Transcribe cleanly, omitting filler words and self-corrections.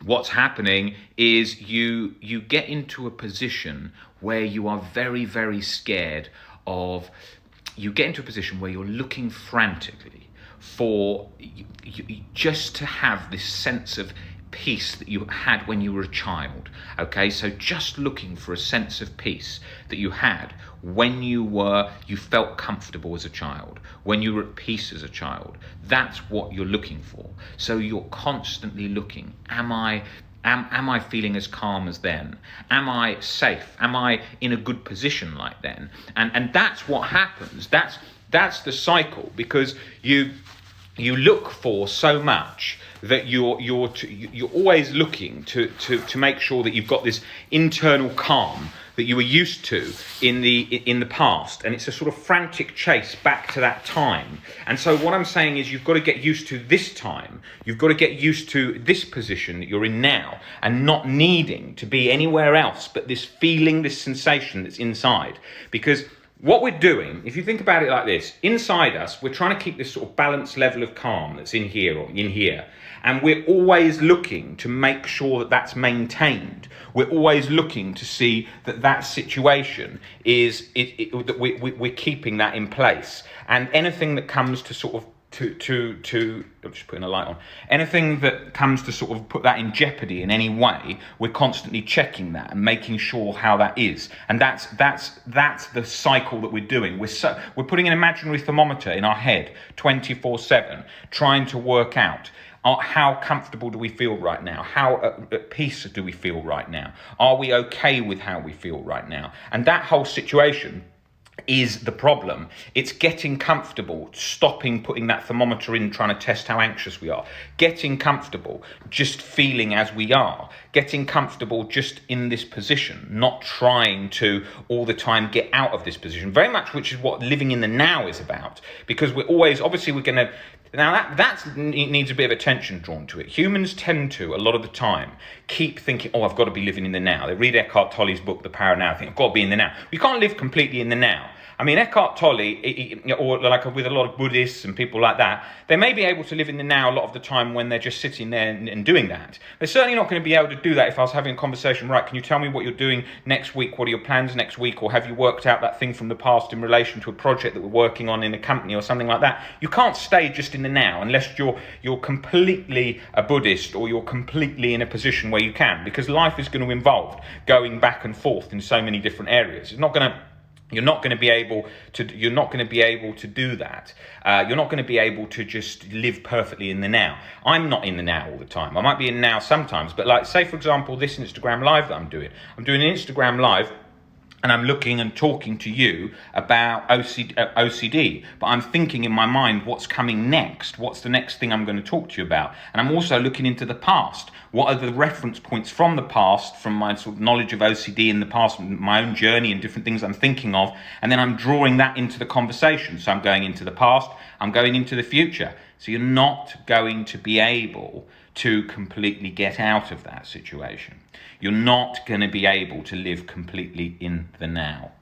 what's happening is you get into a position where you are very, very scared of, you get into a position where you're looking frantically for just to have this sense of peace that you had when you were a child. Okay, so just looking for a sense of peace that you had when you felt comfortable as a child, when you were at peace as a child. That's what you're looking for. So you're constantly looking, am I feeling as calm as then? Am I safe? Am I in a good position like then? And that's what happens. That's the cycle, because you look for so much that you're always looking to make sure that you've got this internal calm that you were used to in the past, and it's a sort of frantic chase back to that time. And so what I'm saying is, you've got to get used to this time. You've got to get used to this position that you're in now, and not needing to be anywhere else but this feeling, this sensation that's inside. Because what we're doing, if you think about it like this, inside us, we're trying to keep this sort of balanced level of calm that's in here or in here. And we're always looking to make sure that that's maintained. We're always looking to see that that situation that we're keeping that in place. And anything that comes to sort of I'm just putting a light on. Anything that comes to sort of put that in jeopardy in any way, we're constantly checking that and making sure how that is. And that's the cycle that we're doing. We're putting an imaginary thermometer in our head 24/7, trying to work out how comfortable do we feel right now? How at peace do we feel right now? Are we okay with how we feel right now? And that whole situation is the problem. It's getting comfortable, stopping putting that thermometer in, trying to test how anxious we are, getting comfortable, just feeling as we are, getting comfortable just in this position, not trying to all the time get out of this position, very much, which is what living in the now is about. Because we're always, obviously we're going to, now that needs a bit of attention drawn to it. Humans tend to, a lot of the time, keep thinking, oh, I've got to be living in the now. They read Eckhart Tolle's book, The Power of Now, think, I've got to be in the now. You can't live completely in the now. I mean, Eckhart Tolle, or like with a lot of Buddhists and people like that, they may be able to live in the now a lot of the time when they're just sitting there and doing that. They're certainly not going to be able to do that if I was having a conversation, right, can you tell me what you're doing next week? What are your plans next week? Or have you worked out that thing from the past in relation to a project that we're working on in a company or something like that? You can't stay just in the now unless you're completely a Buddhist, or you're completely in a position where you can, because life is going to involve going back and forth in so many different areas. You're not going to be able to do that. You're not going to be able to just live perfectly in the now. I'm not in the now all the time. I might be in now sometimes, but like, say for example, this Instagram live that I'm doing an Instagram live, and I'm looking and talking to you about OCD, but I'm thinking in my mind, what's coming next? What's the next thing I'm going to talk to you about? And I'm also looking into the past. What are the reference points from the past, from my sort of knowledge of OCD in the past, my own journey and different things I'm thinking of, and then I'm drawing that into the conversation. So I'm going into the past, I'm going into the future. So you're not going to be able to completely get out of that situation. You're not going to be able to live completely in the now.